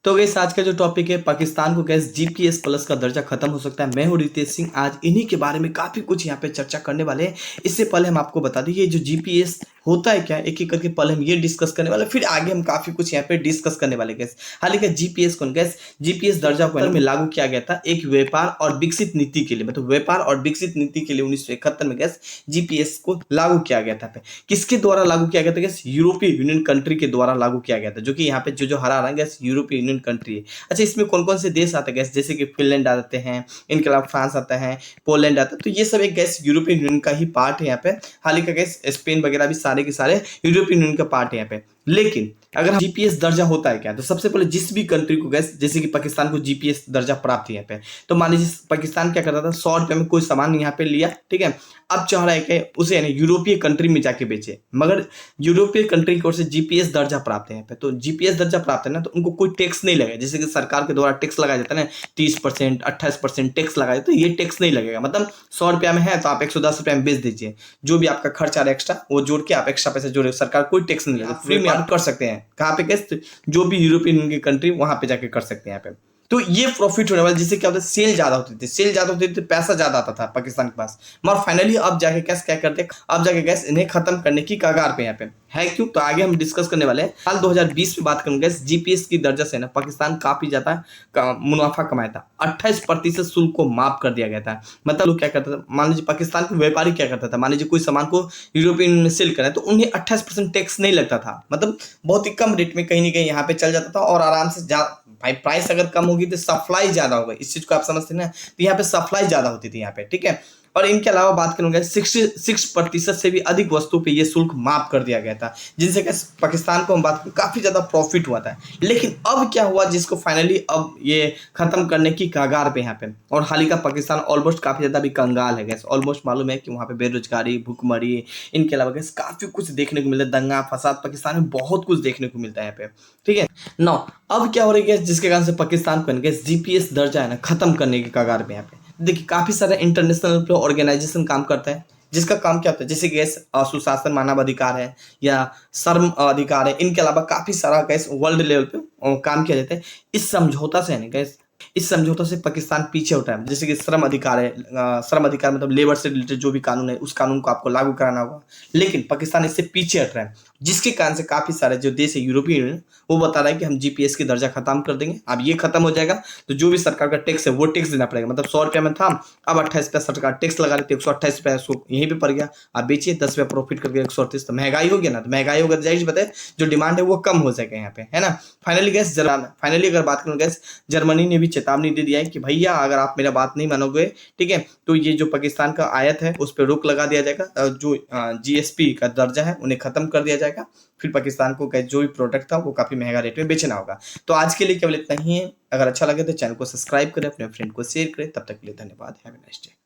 तो गैस आज का जो टॉपिक है, पाकिस्तान को गैस जीपीएस प्लस का दर्जा खत्म हो सकता है। मैं हूँ रितेश सिंह। आज इन्हीं के बारे में काफी कुछ यहाँ पे चर्चा करने वाले हैं। इससे पहले हम आपको बता दें ये जो जीपीएस होता है क्या, एक एक करके पहले हम ये डिस्कस करने वाले, फिर आगे हम काफी कुछ यहाँ पे डिस्कस करने वाले। गैस हाल ही जीपीएस कौन गैस जीपीएस दर्जा को में लागू किया गया था एक व्यापार और विकसित नीति के लिए, मतलब व्यापार और विकसित नीति के लिए 1971 में गैस जीपीएस को लागू किया गया था। किसके द्वारा लागू किया गया था गैस? यूरोपीय यूनियन कंट्री के द्वारा लागू किया गया था, जो कि यहाँ पे जो हरा रहा है गैस यूरोपीय यूनियन कंट्री है। अच्छा, इसमें कौन कौन से देश आते हैं गैस? जैसे कि फिनलैंड आते हैं, इनके अलावा फ्रांस आता है, पोलैंड आता है। तो ये सब एक गैस यूरोपीय यूनियन का ही पार्ट है यहाँ पे। हाल ही का गैस स्पेन वगैरह भी सारे के सारे यूरोपीय यूनियन का पार्ट है यहाँ पे। लेकिन अगर जीपीएस दर्जा होता है क्या, तो सबसे पहले जिस भी कंट्री को गैस, जैसे कि पाकिस्तान को जीपीएस दर्जा प्राप्त है यहाँ पे, तो मान लीजिए पाकिस्तान क्या करता था, 100 रुपए में कोई सामान यहाँ पे लिया, ठीक है। अब चाह रहा है कि उसे यूरोपीय कंट्री में जाके बेचे, मगर यूरोपीय कंट्री की ओर से जीपीएस दर्जा प्राप्त है यहाँ पे। तो जीपीएस दर्जा प्राप्त है ना, तो उनको कोई टैक्स नहीं लगेगा। जैसे कि सरकार के द्वारा टैक्स लगाया जाता है ना, 30%, 28% टैक्स लगाया जाता है, तो ये टैक्स नहीं लगेगा। मतलब 100 रुपया में है तो आप 110 रुपया में बेच दीजिए, जो भी आपका खर्चा है एक्स्ट्रा वो जोड़ के आप एक्स्ट्रा पैसे जोड़े, सरकार कोई टैक्स नहीं लगेगा, फ्री में आप कर सकते हैं। कहाँ पे गैस? जो भी यूरोपियन यूनियन की कंट्री वहां पे जाके कर सकते हैं यहाँ पे। तो ये प्रॉफिट होने वाला, जिससे क्या होता है, सेल ज्यादा होती थी, सेल ज्यादा होती थी, पैसा ज्यादा आता था पाकिस्तान के पास। मगर फाइनली अब जाके गैस क्या करते हैं, अब जाके गैस इन्हें खत्म करने की कगार पे यहाँ पे है। क्यों? तो आगे हम डिस्कस करने वाले हैं। साल 2020 में बात करूंगा गैस, जीपीएस की दर्जा से ना पाकिस्तान काफी ज्यादा मुनाफा कमाया था। 28% शुल्क को माफ कर दिया गया था। मतलब लोग क्या करता था, मान लीजिए पाकिस्तान के व्यापारी क्या करता था, मान लीजिए कोई सामान को यूरोपियन में सेल करें तो उन्हें 28% टैक्स नहीं लगता था। मतलब बहुत ही कम रेट में कहीं ना कहीं यहाँ पे चल जाता था, और आराम से भाई प्राइस अगर कम होगी तो सप्लाई ज्यादा होगा। इस चीज को आप समझते हैं ना, तो यहाँ पे सप्लाई ज्यादा होती थी यहाँ पे, ठीक है। और इनके अलावा बात करूंगा 66% से भी अधिक वस्तु पे ये शुल्क माफ कर दिया गया था, जिनसे पाकिस्तान को हम बात करें काफी ज्यादा प्रॉफिट हुआ था। लेकिन अब क्या हुआ, जिसको फाइनली अब ये खत्म करने की कगार पे यहाँ पे, और हाल ही का पाकिस्तान ऑलमोस्ट काफी ज्यादा भी कंगाल है गैस। ऑलमोस्ट मालूम है कि वहाँ पे बेरोजगारी, भूखमरी, इनके अलावा गैस काफी कुछ देखने को मिलता है, दंगा फसाद, पाकिस्तान में बहुत कुछ देखने को मिलता है यहाँ पे, ठीक है ना। अब क्या हो रही है, जिसके कारण से पाकिस्तान को जीपीएस दर्जा है ना खत्म करने की कगार पे यहाँ पे। देखिए काफी सारे इंटरनेशनल ऑर्गेनाइजेशन काम करते हैं, जिसका काम क्या होता है, जैसे गैस सुशासन मानव अधिकार है या श्रम अधिकार है। इनके अलावा काफी सारा गैस वर्ल्ड लेवल पे काम किया जाता है। इस समझौता से है गैस, इस समझौता से पाकिस्तान पीछे उठा है। जैसे कि श्रम अधिकार है, श्रम अधिकार मतलब लेबर से रिलेटेड जो भी कानून है, उस कानून को आपको लागू कराना होगा। लेकिन पाकिस्तान इससे पीछे हट रहा है, जिसके कारण से काफी सारे जो देश है यूरोपीय यूनियन, वो बता रहा है कि हम जीपीएस की दर्जा खत्म कर देंगे। अब ये खत्म हो जाएगा तो जो भी सरकार का टैक्स है वो टैक्स देना पड़ेगा। मतलब 100 रुपया में था, अब 28 रुपया सरकार टैक्स लगा रही थी, 128 रुपया यहीं पे पड़ गया। आप बेचिए 10 रुपया प्रॉफिट करके 138, तो महंगाई हो गया ना। तो महंगाई होगा तो जाहिर बताए जो डिमांड है वो कम हो जाएगा यहाँ पे, है ना। फाइनली अगर बात करूँ गैस, जर्मनी ने भी चेतावनी दे दिया है कि भैया अगर आप मेरा बात नहीं मानोगे, ठीक है, तो ये जो पाकिस्तान का आयात है उस पर रोक लगा दिया जाएगा। जो जीएसपी का दर्जा है उन्हें खत्म कर दिया जाएगा। फिर पाकिस्तान को जो भी प्रोडक्ट था वो काफी महंगा रेट में बेचना होगा। तो आज के लिए केवल इतना ही है। अगर अच्छा लगे तो चैनल को सब्सक्राइब करें, अपने फ्रेंड को शेयर करें। तब तक के लिए धन्यवाद। Have a nice day.